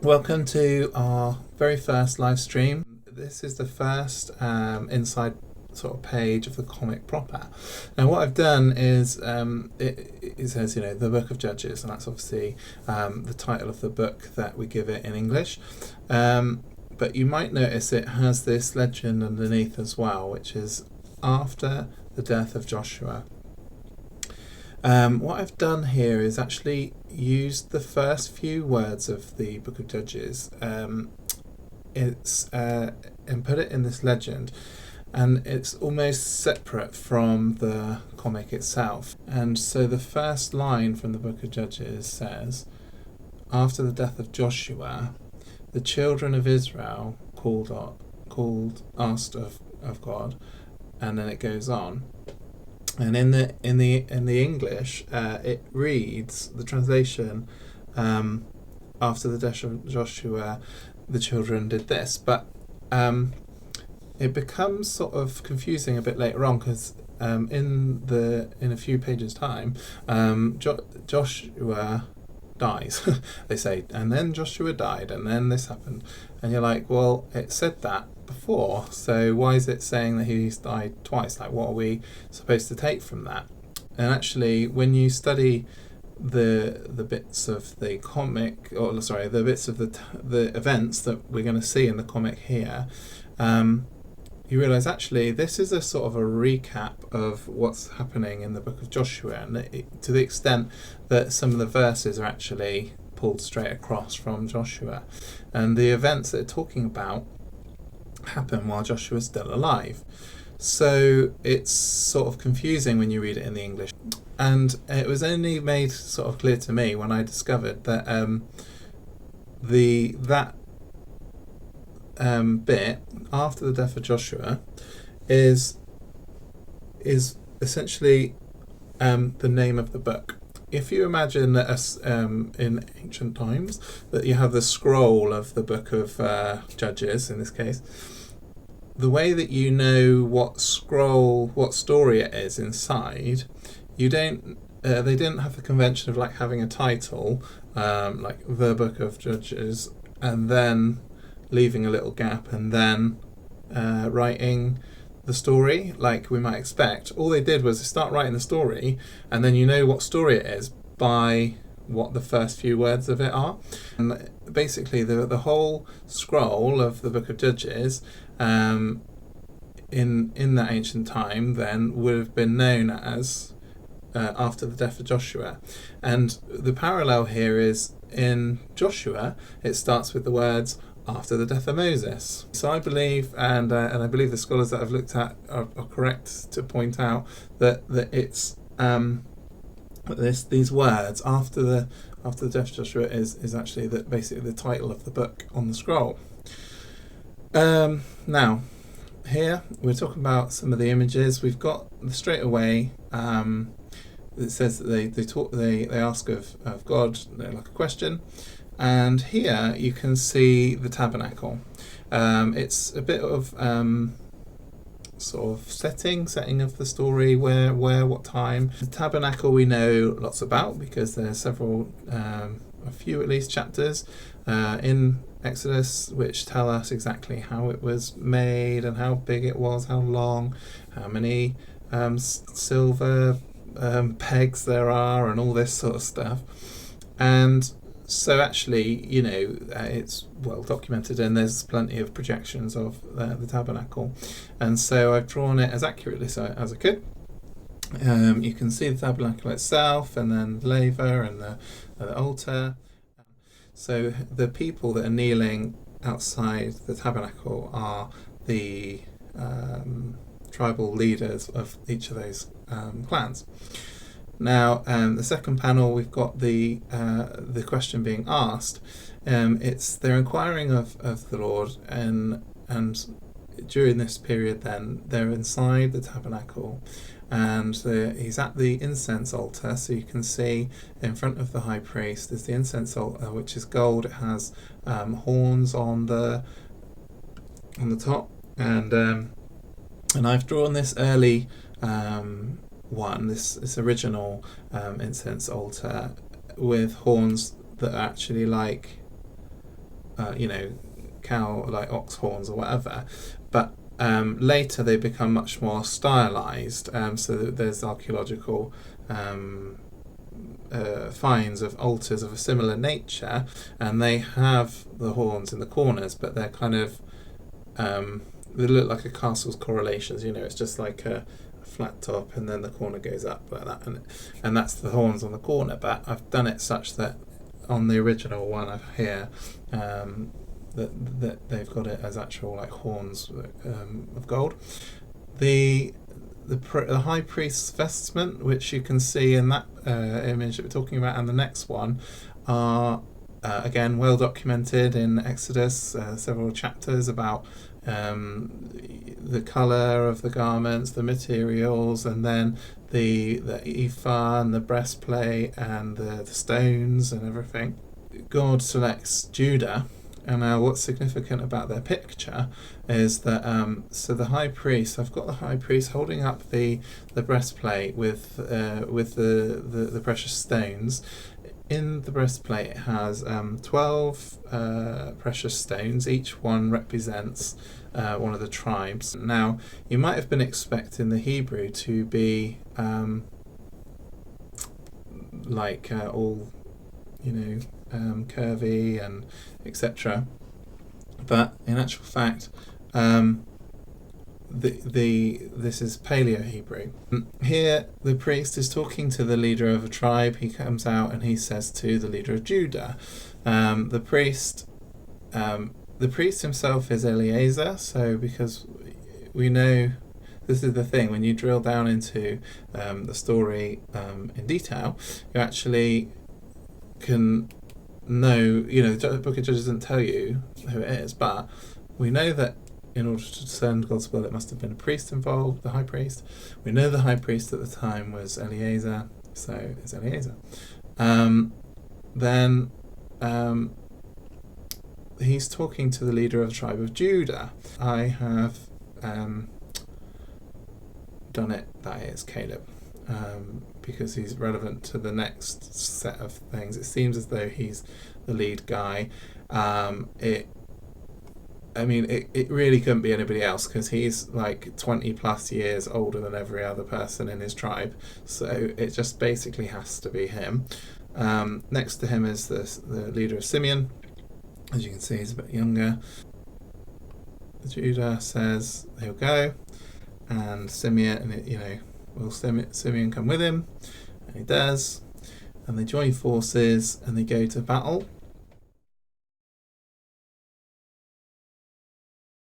Welcome to our very first live stream. This is the first inside sort of page of the comic proper. Now what I've done is it says, the Book of Judges, and that's obviously the title of the book that we give it in English. But you might notice it has this legend underneath as well, which is after the death of Joshua. What I've done here is actually used the first few words of the Book of Judges and put it in this legend, and it's almost separate from the comic itself. And so the first line from the Book of Judges says, after the death of Joshua, the children of Israel asked of God, and then it goes on. And in the English, it reads, the translation, after the death of Joshua, the children did this. But it becomes sort of confusing a bit later on, because in a few pages' time, Joshua dies. They say, and then Joshua died, and then this happened. And you're like, well, it said that before, so why is it saying that he's died twice? Like, what are we supposed to take from that? And actually, when you study the bits of the comic, the bits of the events that we're going to see in the comic here, you realise actually this is a sort of a recap of what's happening in the book of Joshua, and to the extent that some of the verses are actually pulled straight across from Joshua, and the events that they're talking about happen while Joshua's still alive. So it's sort of confusing when you read it in the English, and it was only made sort of clear to me when I discovered that bit after the death of Joshua is essentially the name of the book. If you imagine that in ancient times that you have the scroll of the book of Judges in this case, the way that you know what story it is inside, they didn't have the convention of like having a title like the Book of Judges and then leaving a little gap and then writing the story like we might expect. All they did was start writing the story, and then you know what story it is by what the first few words of it are. And basically the whole scroll of the Book of Judges in that ancient time then would have been known as after the death of Joshua. And the parallel here is in Joshua, it starts with the words after the death of Moses. So I believe, and I believe the scholars that I've looked at are correct to point out that it's these words after the death of Joshua is actually basically the title of the book on the scroll. Now, here we're talking about some of the images. We've got straight away. It says that they ask of God like a question. And here you can see the tabernacle. It's a bit of sort of setting of the story, where, what time. The tabernacle we know lots about because there's several, a few at least chapters in Exodus which tell us exactly how it was made and how big it was, how long, how many silver pegs there are, and all this sort of stuff. And so actually, it's well documented, and there's plenty of projections of the tabernacle. And so I've drawn it as accurately as I could. You can see the tabernacle itself, and then the laver and the altar. So the people that are kneeling outside the tabernacle are the tribal leaders of each of those clans. Now, the second panel, we've got the question being asked. They're inquiring of the Lord, and during this period, then they're inside the tabernacle, and he's at the incense altar. So you can see in front of the high priest is the incense altar, which is gold. It has horns on the top, and I've drawn this early this original incense altar with horns that are actually like cow, like ox horns or whatever. But later they become much more stylized. So there's archaeological finds of altars of a similar nature, and they have the horns in the corners, but they're kind of they look like a castle's correlations. It's just like a flat top, and then the corner goes up like that, and that's the horns on the corner. But I've done it such that on the original one I've here that they've got it as actual like horns of gold. The high priest's vestment, which you can see in that image that we're talking about, and the next one, are again well documented in Exodus, several chapters about the colour of the garments, the materials, and then the ephah and the breastplate and the stones and everything. God selects Judah. And now what's significant about their picture is that so the high priest, I've got the high priest holding up the breastplate with the precious stones. In the breastplate it has 12 precious stones. Each one represents one of the tribes. Now you might have been expecting the Hebrew to be all curvy and etc. But in actual fact, this is Paleo Hebrew. Here, the priest is talking to the leader of a tribe. He comes out and he says to the leader of Judah, the priest himself is Eleazar. So because we know. This is the thing, when you drill down into the story in detail, you actually can know, the Book of Judges doesn't tell you who it is, but we know that in order to discern God's will, it must have been a priest involved, the high priest. We know the high priest at the time was Eleazar, so it's Eleazar. Then he's talking to the leader of the tribe of Judah. I have done it, that is Caleb. Because he's relevant to the next set of things. It seems as though he's the lead guy. It really couldn't be anybody else, because he's like 20 plus years older than every other person in his tribe. So it just basically has to be him. Next to him is the leader of Simeon. As you can see, he's a bit younger. Judah says he'll go, and Simeon, will Simeon come with him? And he does. And they join forces and they go to battle.